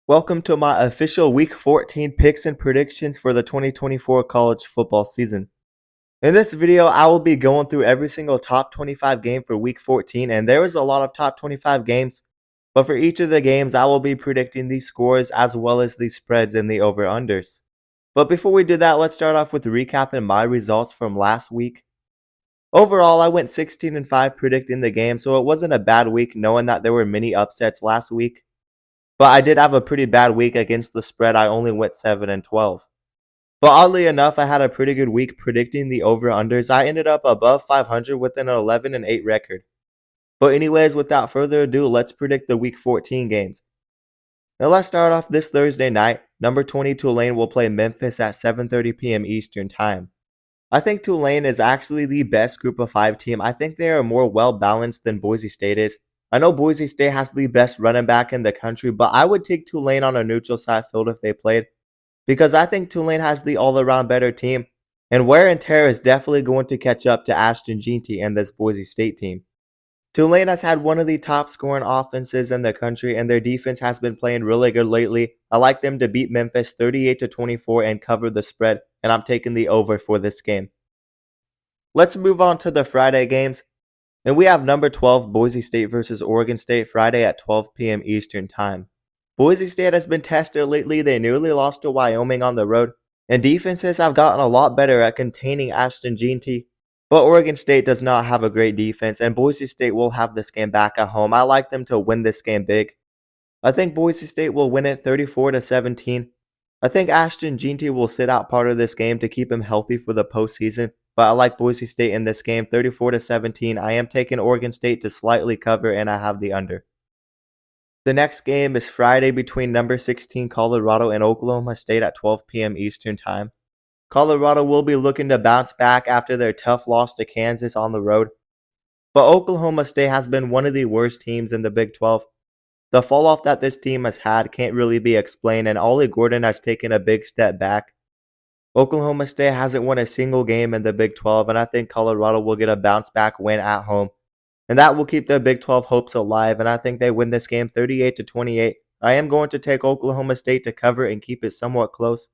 Welcome to my official Week 14 picks and predictions for the 2024 college football season. In this video, I will be going through every single top 25 game for Week 14, and there is a lot of top 25 games, but for each of the games, I will be predicting the scores as well as the spreads and the over-unders. But before we do that, let's start off with recapping my results from last week. Overall, I went 16-5 predicting the game, so it wasn't a bad week knowing that there were many upsets last week. But I did have a pretty bad week against the spread. I only went 7-12. But oddly enough, I had a pretty good week predicting the over-unders. I ended up above 500 with an 11-8 record. But anyways, without further ado, let's predict the Week 14 games. Now let's start off this Thursday night. Number 20 Tulane will play Memphis at 7:30 p.m. Eastern Time. I think Tulane is actually the best Group of 5 team. I think they are more well-balanced than Boise State is. I know Boise State has the best running back in the country, but I would take Tulane on a neutral side field if they played, because I think Tulane has the all-around better team, and wear and tear is definitely going to catch up to Ashton Jeanty and this Boise State team. Tulane has had one of the top scoring offenses in the country, and their defense has been playing really good lately. I like them to beat Memphis 38-24 and cover the spread, and I'm taking the over for this game. Let's move on to the Friday games. And we have number 12 Boise State versus Oregon State Friday at 12 p.m. Eastern Time. Boise State has been tested lately. They nearly lost to Wyoming on the road, and defenses have gotten a lot better at containing Ashton Jeanty. But Oregon State does not have a great defense, and Boise State will have this game back at home. I like them to win this game big. I think Boise State will win it 34-17. I think Ashton Jeanty will sit out part of this game to keep him healthy for the postseason. But I like Boise State in this game, 34-17. I am taking Oregon State to slightly cover, and I have the under. The next game is Friday between number 16 Colorado and Oklahoma State at 12 p.m. Eastern Time. Colorado will be looking to bounce back after their tough loss to Kansas on the road. But Oklahoma State has been one of the worst teams in the Big 12. The fall-off that this team has had can't really be explained, and Ollie Gordon has taken a big step back. Oklahoma State hasn't won a single game in the Big 12, and I think Colorado will get a bounce-back win at home. And that will keep their Big 12 hopes alive, and I think they win this game 38-28. I am going to take Oklahoma State to cover and keep it somewhat close,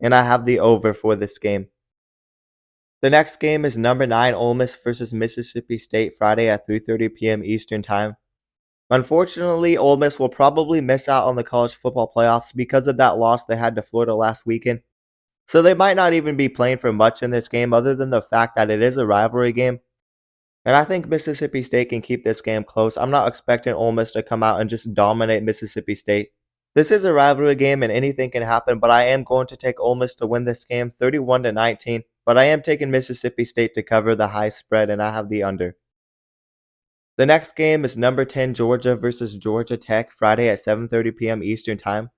and I have the over for this game. The next game is number 9 Ole Miss versus Mississippi State Friday at 3:30 p.m. Eastern Time. Unfortunately, Ole Miss will probably miss out on the college football playoffs because of that loss they had to Florida last weekend. So they might not even be playing for much in this game other than the fact that it is a rivalry game. And I think Mississippi State can keep this game close. I'm not expecting Ole Miss to come out and just dominate Mississippi State. This is a rivalry game and anything can happen, but I am going to take Ole Miss to win this game 31-19. But I am taking Mississippi State to cover the high spread, and I have the under. The next game is number 10 Georgia versus Georgia Tech Friday at 7:30 p.m. Eastern Time.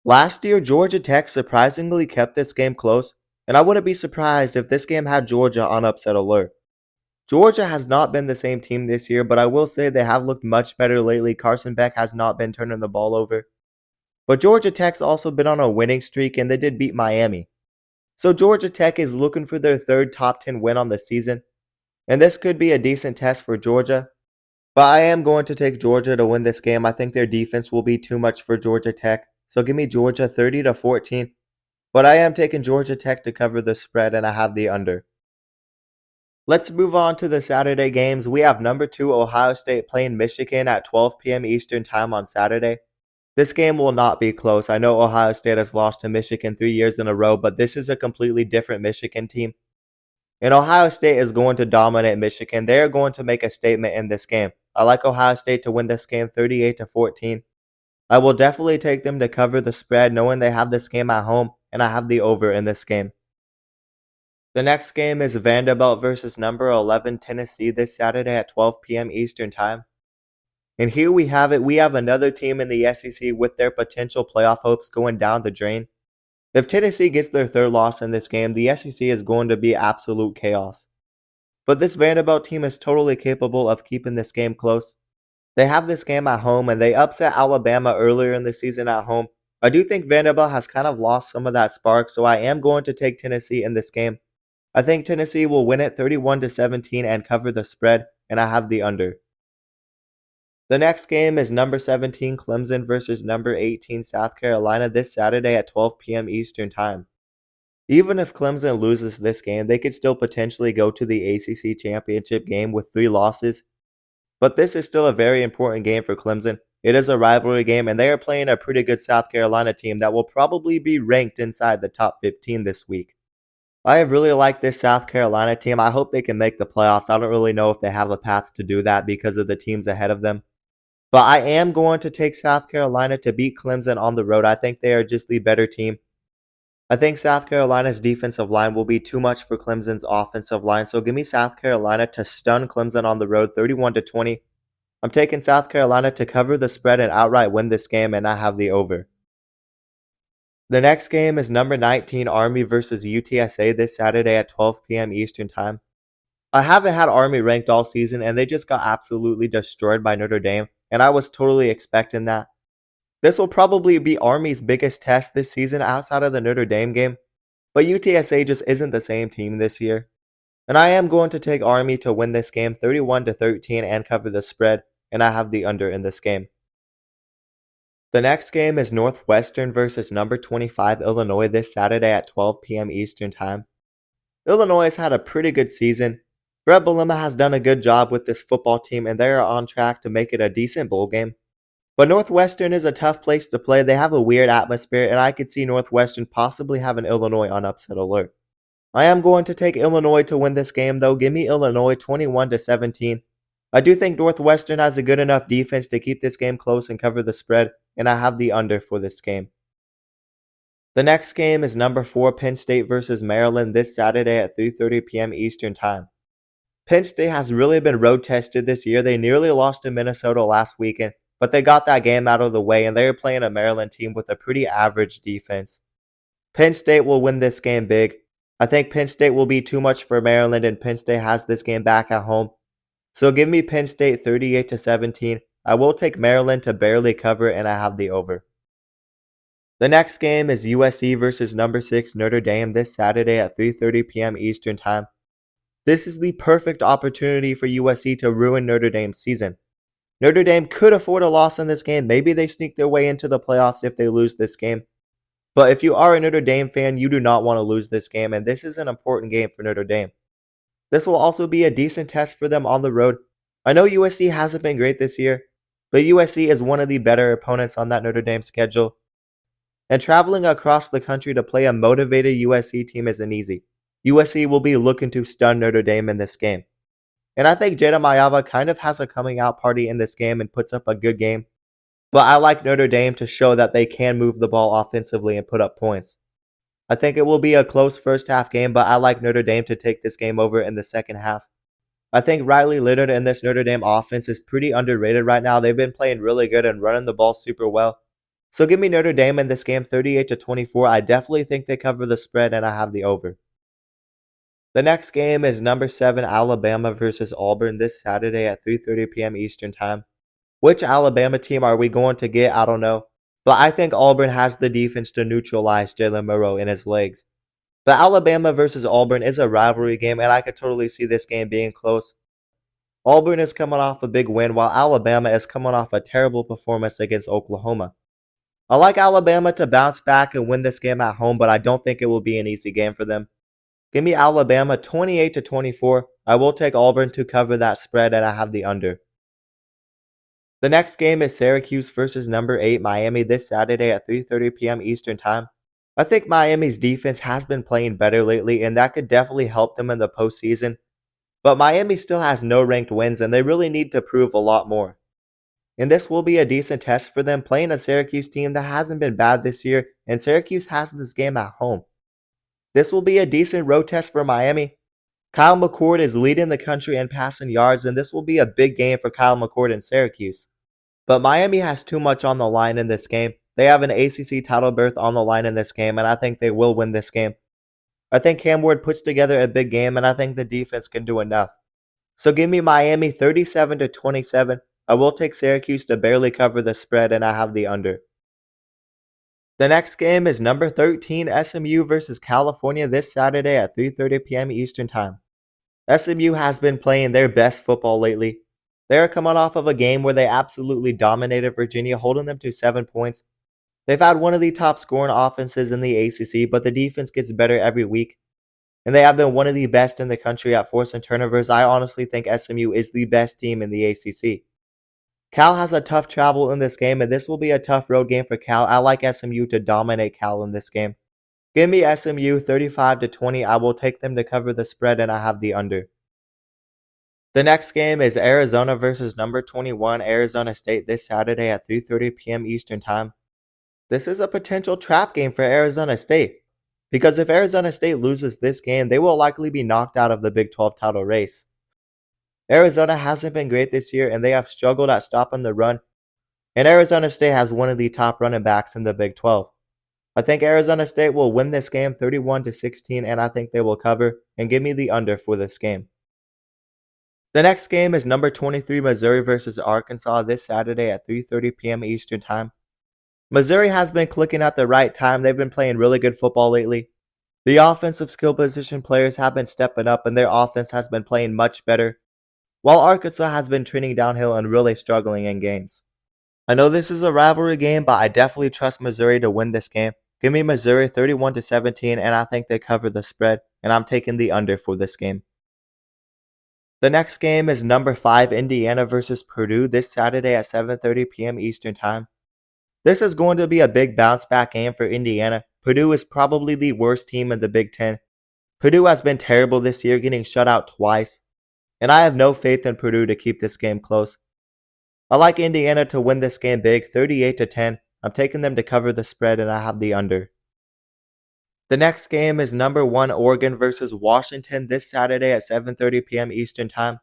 Last year, Georgia Tech surprisingly kept this game close, and I wouldn't be surprised if this game had Georgia on upset alert. Georgia has not been the same team this year, but I will say they have looked much better lately. Carson Beck has not been turning the ball over. But Georgia Tech's also been on a winning streak, and they did beat Miami. So Georgia Tech is looking for their third top 10 win on the season, and this could be a decent test for Georgia. But I am going to take Georgia to win this game. I think their defense will be too much for Georgia Tech. So give me Georgia 30-14. But I am taking Georgia Tech to cover the spread, and I have the under. Let's move on to the Saturday games. We have number 2 Ohio State playing Michigan at 12 p.m. Eastern Time on Saturday. This game will not be close. I know Ohio State has lost to Michigan 3 years in a row, but this is a completely different Michigan team. And Ohio State is going to dominate Michigan. They are going to make a statement in this game. I like Ohio State to win this game 38-14. I will definitely take them to cover the spread knowing they have this game at home, and I have the over in this game. The next game is Vanderbilt versus number 11 Tennessee this Saturday at 12 p.m. Eastern Time. And here we have it. We have another team in the SEC with their potential playoff hopes going down the drain. If Tennessee gets their third loss in this game, the SEC is going to be absolute chaos. But this Vanderbilt team is totally capable of keeping this game close. They have this game at home, and they upset Alabama earlier in the season at home. I do think Vanderbilt has kind of lost some of that spark, so I am going to take Tennessee in this game. I think Tennessee will win it 31-17 and cover the spread, and I have the under. The next game is number 17 Clemson versus number 18 South Carolina this Saturday at 12 p.m. Eastern Time. Even if Clemson loses this game, they could still potentially go to the ACC championship game with 3 losses. But this is still a very important game for Clemson. It is a rivalry game, and they are playing a pretty good South Carolina team that will probably be ranked inside the top 15 this week. I have really liked this South Carolina team. I hope they can make the playoffs. I don't really know if they have a path to do that because of the teams ahead of them. But I am going to take South Carolina to beat Clemson on the road. I think they are just the better team. I think South Carolina's defensive line will be too much for Clemson's offensive line. So give me South Carolina to stun Clemson on the road 31-20. I'm taking South Carolina to cover the spread and outright win this game, and I have the over. The next game is number 19 Army versus UTSA this Saturday at 12 p.m. Eastern Time. I haven't had Army ranked all season, and they just got absolutely destroyed by Notre Dame, and I was totally expecting that. This will probably be Army's biggest test this season outside of the Notre Dame game, but UTSA just isn't the same team this year. And I am going to take Army to win this game 31-13 and cover the spread, and I have the under in this game. The next game is Northwestern versus number 25 Illinois this Saturday at 12 p.m. Eastern Time. Illinois has had a pretty good season. Brett Bielema has done a good job with this football team, and they are on track to make it a decent bowl game. But Northwestern is a tough place to play. They have a weird atmosphere, and I could see Northwestern possibly having Illinois on upset alert. I am going to take Illinois to win this game, though. Give me Illinois 21-17. I do think Northwestern has a good enough defense to keep this game close and cover the spread, and I have the under for this game. The next game is number 4 Penn State versus Maryland this Saturday at 3:30 p.m. Eastern Time. Penn State has really been road tested this year. They nearly lost to Minnesota last weekend, but they got that game out of the way, and they are playing a Maryland team with a pretty average defense. Penn State will win this game big. I think Penn State will be too much for Maryland, and Penn State has this game back at home. So give me Penn State 38-17. I will take Maryland to barely cover, and I have the over. The next game is USC versus number 6 Notre Dame this Saturday at 3:30 p.m. Eastern Time. This is the perfect opportunity for USC to ruin Notre Dame's season. Notre Dame could afford a loss in this game. Maybe they sneak their way into the playoffs if they lose this game. But if you are a Notre Dame fan, you do not want to lose this game, and this is an important game for Notre Dame. This will also be a decent test for them on the road. I know USC hasn't been great this year, but USC is one of the better opponents on that Notre Dame schedule. And traveling across the country to play a motivated USC team isn't easy. USC will be looking to stun Notre Dame in this game. And I think Jada Mayava kind of has a coming out party in this game and puts up a good game. But I like Notre Dame to show that they can move the ball offensively and put up points. I think it will be a close first half game, but I like Notre Dame to take this game over in the second half. I think Riley Leonard and this Notre Dame offense is pretty underrated right now. They've been playing really good and running the ball super well. So give me Notre Dame in this game 38-24. I definitely think they cover the spread, and I have the over. The next game is number 7 Alabama versus Auburn this Saturday at 3:30 p.m. Eastern Time. Which Alabama team are we going to get? I don't know. But I think Auburn has the defense to neutralize Jalen Milroe in his legs. But Alabama versus Auburn is a rivalry game, and I could totally see this game being close. Auburn is coming off a big win, while Alabama is coming off a terrible performance against Oklahoma. I like Alabama to bounce back and win this game at home, but I don't think it will be an easy game for them. Give me Alabama 28-24. I will take Auburn to cover that spread, and I have the under. The next game is Syracuse versus number 8 Miami this Saturday at 3:30 p.m. Eastern Time. I think Miami's defense has been playing better lately, and that could definitely help them in the postseason. But Miami still has no ranked wins, and they really need to prove a lot more. And this will be a decent test for them playing a Syracuse team that hasn't been bad this year, and Syracuse has this game at home. This will be a decent road test for Miami. Kyle McCord is leading the country in passing yards, and this will be a big game for Kyle McCord in Syracuse. But Miami has too much on the line in this game. They have an ACC title berth on the line in this game, and I think they will win this game. I think Cam Ward puts together a big game, and I think the defense can do enough. So give me Miami 37-27. I will take Syracuse to barely cover the spread, and I have the under. The next game is number 13 SMU versus California this Saturday at 3:30 p.m. Eastern Time. SMU has been playing their best football lately. They are coming off of a game where they absolutely dominated Virginia, holding them to 7 points. They've had one of the top scoring offenses in the ACC, but the defense gets better every week. And they have been one of the best in the country at forcing turnovers. I honestly think SMU is the best team in the ACC. Cal has a tough travel in this game, and this will be a tough road game for Cal. I like SMU to dominate Cal in this game. Give me SMU 35-20. I will take them to cover the spread, and I have the under. The next game is Arizona versus number 21 Arizona State this Saturday at 3:30 p.m. Eastern Time. This is a potential trap game for Arizona State, because if Arizona State loses this game, they will likely be knocked out of the Big 12 title race. Arizona hasn't been great this year, and they have struggled at stopping the run, and Arizona State has one of the top running backs in the Big 12. I think Arizona State will win this game 31-16, and I think they will cover, and give me the under for this game. The next game is number 23 Missouri versus Arkansas this Saturday at 3:30 p.m. Eastern Time. Missouri has been clicking at the right time. They've been playing really good football lately. The offensive skill position players have been stepping up, and their offense has been playing much better, while Arkansas has been trending downhill and really struggling in games. I know this is a rivalry game, but I definitely trust Missouri to win this game. Give me Missouri 31-17, and I think they cover the spread, and I'm taking the under for this game. The next game is number 5 Indiana versus Purdue this Saturday at 7:30 p.m. Eastern Time. This is going to be a big bounce back game for Indiana. Purdue is probably the worst team in the Big Ten. Purdue has been terrible this year, getting shut out twice, and I have no faith in Purdue to keep this game close. I like Indiana to win this game big, 38-10. I'm taking them to cover the spread, and I have the under. The next game is number 1 Oregon versus Washington this Saturday at 7:30 p.m. Eastern Time.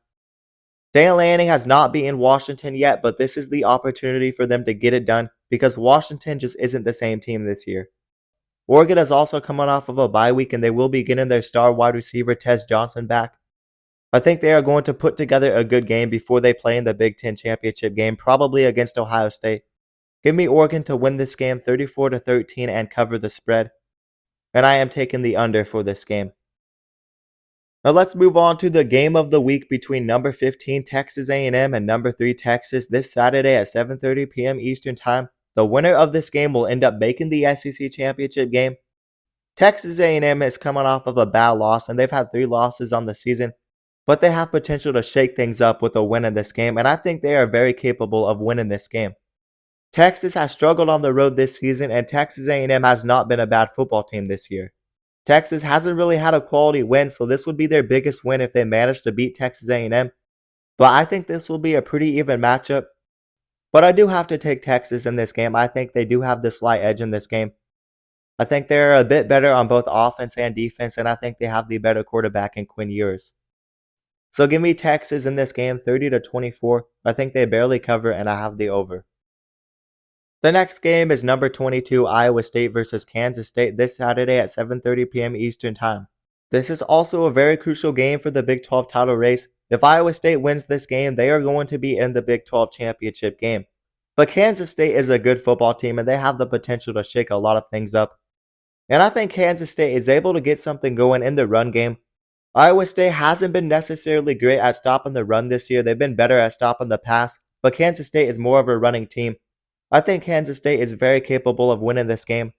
Dan Lanning has not beaten Washington yet, but this is the opportunity for them to get it done because Washington just isn't the same team this year. Oregon is also coming off of a bye week, and they will be getting their star wide receiver Tez Johnson back. I think they are going to put together a good game before they play in the Big Ten championship game, probably against Ohio State. Give me Oregon to win this game 34-13 and cover the spread, and I am taking the under for this game. Now let's move on to the game of the week between number 15 Texas A&M and number 3 Texas this Saturday at 7:30 p.m. Eastern Time. The winner of this game will end up making the SEC championship game. Texas A&M is coming off of a bad loss, and they've had 3 losses on the season, but they have potential to shake things up with a win in this game, and I think they are very capable of winning this game. Texas has struggled on the road this season, and Texas A&M has not been a bad football team this year. Texas hasn't really had a quality win, so this would be their biggest win if they manage to beat Texas A&M. But I think this will be a pretty even matchup. But I do have to take Texas in this game. I think they do have the slight edge in this game. I think they're a bit better on both offense and defense, and I think they have the better quarterback in Quinn Ewers. So give me Texas in this game 30-24. I think they barely cover, and I have the over. The next game is number 22 Iowa State versus Kansas State this Saturday at 7:30 p.m. Eastern Time. This is also a very crucial game for the Big 12 title race. If Iowa State wins this game, they are going to be in the Big 12 championship game. But Kansas State is a good football team, and they have the potential to shake a lot of things up. And I think Kansas State is able to get something going in the run game. Iowa State hasn't been necessarily great at stopping the run this year. They've been better at stopping the pass, but Kansas State is more of a running team. I think Kansas State is very capable of winning this game.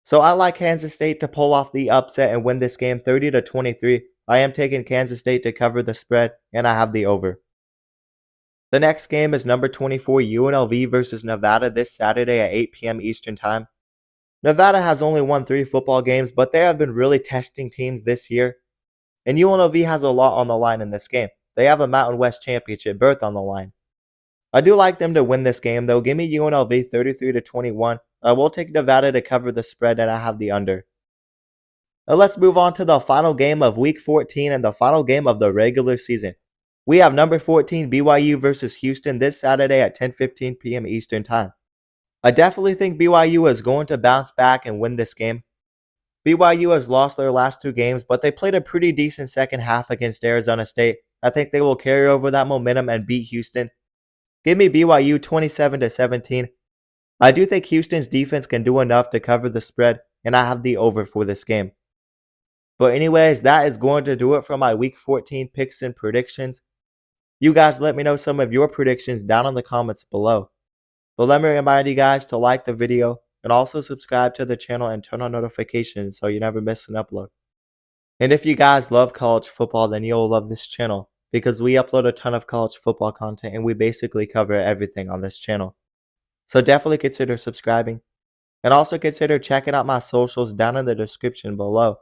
So I like Kansas State to pull off the upset and win this game 30-23. I am taking Kansas State to cover the spread, and I have the over. The next game is number 24 UNLV versus Nevada this Saturday at 8 p.m. Eastern Time. Nevada has only won 3 football games, but they have been really testing teams this year. And UNLV has a lot on the line in this game. They have a Mountain West Championship berth on the line. I do like them to win this game, though. Give me UNLV 33-21. I will take Nevada to cover the spread, and I have the under. Now let's move on to the final game of Week 14 and the final game of the regular season. We have number 14 BYU versus Houston this Saturday at 10:15 p.m. Eastern Time. I definitely think BYU is going to bounce back and win this game. BYU has lost their last 2 games, but they played a pretty decent second half against Arizona State. I think they will carry over that momentum and beat Houston. Give me BYU 27-17. I do think Houston's defense can do enough to cover the spread, and I have the over for this game. But anyways, that is going to do it for my Week 14 picks and predictions. You guys let me know some of your predictions down in the comments below. But let me remind you guys to like the video and also subscribe to the channel and turn on notifications so you never miss an upload. And if you guys love college football, then you'll love this channel because we upload a ton of college football content and we basically cover everything on this channel. So definitely consider subscribing and also consider checking out my socials down in the description below.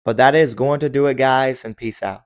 But that is going to do it, guys, and peace out.